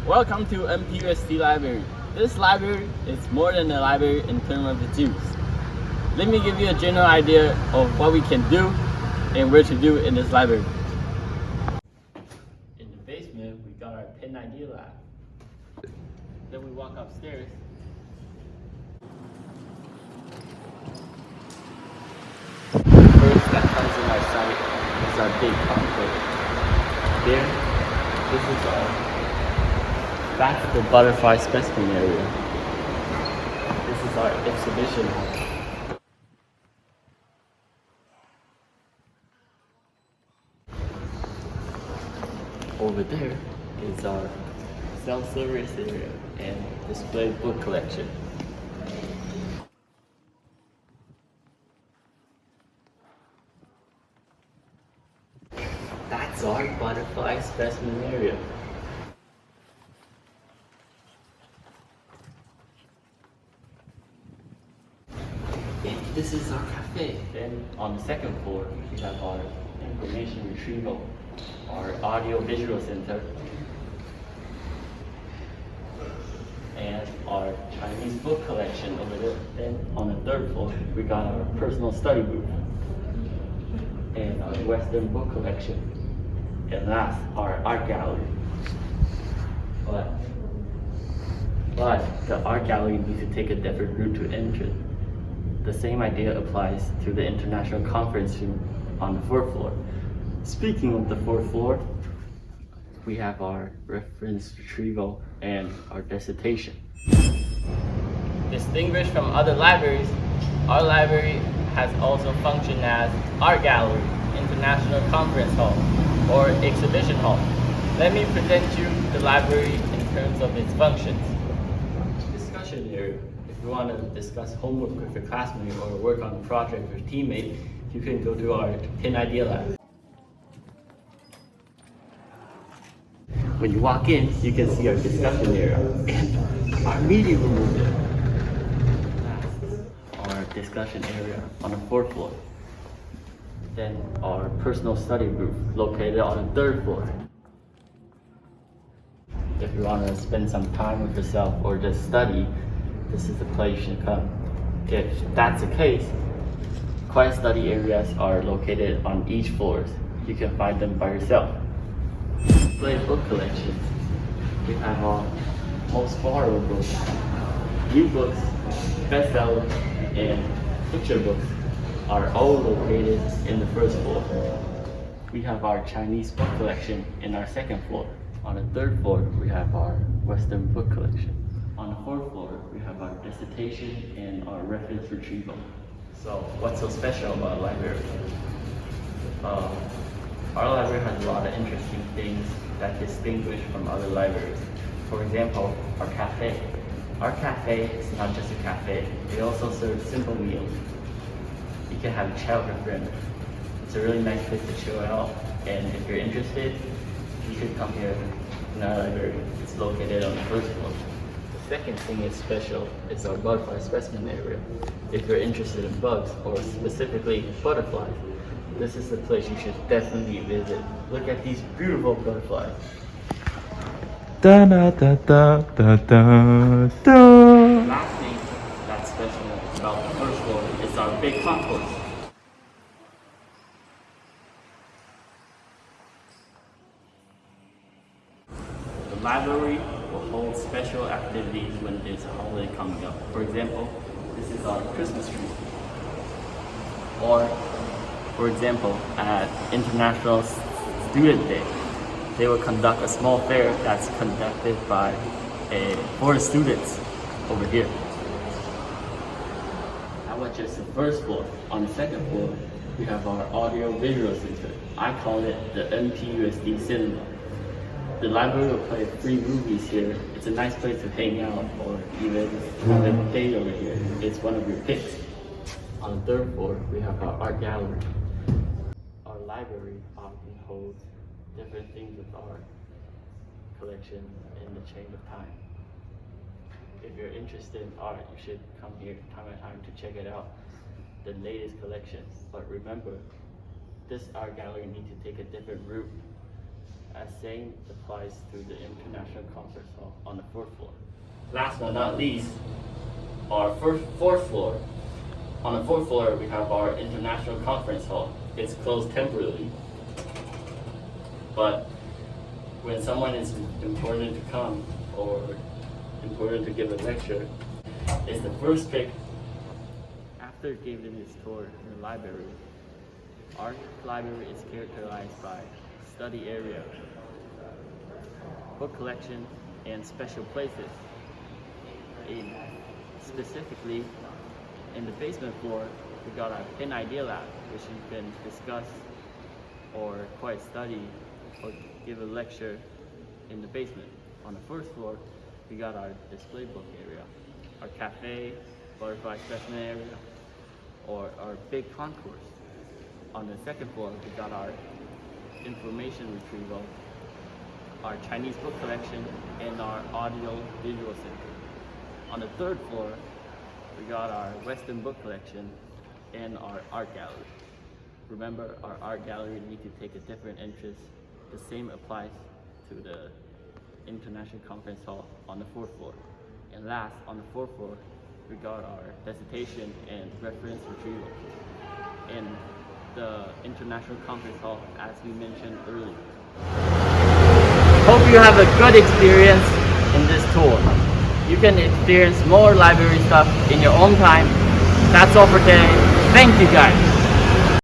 Welcome to NPUST Library. This library is more than a library in terms of its use. Let me give you a general idea of what we can do and where to do in this library. In the basement, we got our Pen Idea Lab. Then we walk upstairs. First that comes in our sight is our big conclave. There, that's the butterfly specimen area. This is our exhibition hall. Over there is our self-service area and display book collection. That's our butterfly specimen area. And this is our cafe. Then on the second floor, we have our information retrieval, our audio-visual center, and our Chinese book collection over there. Then on the third floor, we got our personal study booth and our Western book collection. And last, our art gallery. But the art gallery needs to take a different route to enter. The same idea applies to the international conference room on the fourth floor. Speaking of the fourth floor, we have our reference retrieval and our dissertation. Distinguished from other libraries, our library has also functioned as art gallery, international conference hall, or exhibition hall. Let me present you the library in terms of its functions. Discussion area. If you want to discuss homework with your classmate or work on a project with your teammate, you can go to our Pen Idea Lab. When you walk in, you can see our discussion area and our meeting room over there. Our discussion area on the fourth floor. Then our personal study booth located on the third floor. If you want to spend some time with yourself or just study, this is the place you should come. If that's the case, quiet study areas are located on each floor. You can find them by yourself. Display book collections. We have our most borrowed books, new books, bestsellers, and picture books are all located in the first floor. We have our Chinese book collection in our second floor. On the third floor, we have our Western book collection. On the fourth floor, we have our dissertation and our reference retrieval. So what's so special about a library? Our library has a lot of interesting things that distinguish from other libraries. For example, our cafe. Our cafe is not just a cafe, it also serves simple meals. You can have a chat with a friend. It's a really nice place to chill out, and if you're interested, you should come here in our library. It's located on the first floor. The second thing is special is our butterfly specimen area. If you're interested in bugs, or specifically butterflies, this is the place you should definitely visit. Look at these beautiful butterflies. Da da da da da da da. The last thing that's special about the first floor is our big concourse. The library will hold special activities when there's a holiday coming up. For example, this is our Christmas tree. Or, for example, at International Student Day, they will conduct a small fair that's conducted by for students over here. That was just the first floor. On the second floor, we have our audio-visual center. I call it the NPUSD cinema. The library will play free movies here. It's a nice place to hang out or even have a date over here. It's one of your picks. On the third floor, we have our art gallery. Our library often holds different things with art collection in the chain of time. If you're interested in art, you should come here time to time to check it out, the latest collections. But remember, this art gallery needs to take a different route As same applies to the International Conference Hall on the 4th floor. Last but not least, our fourth floor. On the 4th floor, we have our International Conference Hall. It's closed temporarily, but when someone is important to come or important to give a lecture, it's the first pick. After giving this tour in the library, our library is characterized by study area, book collection, and special places. Specifically, in the basement floor, we got our Pin Idea Lab, which you can discuss or quite study or give a lecture in the basement. On the first floor, we got our display book area, our cafe, butterfly specimen area, or our big concourse. On the second floor, we got our information retrieval, our Chinese book collection, and our audio visual center. On the third floor, we got our Western book collection and our art gallery. Remember, our art gallery need to take a different entrance. The same applies to the International Conference Hall on the 4th floor. And last, on the 4th floor, we got our dissertation and reference retrieval in the International Conference Hall, as we mentioned earlier. Hope you have a good experience in this tour. You can experience more library stuff in your own time. That's all for today. Thank you guys.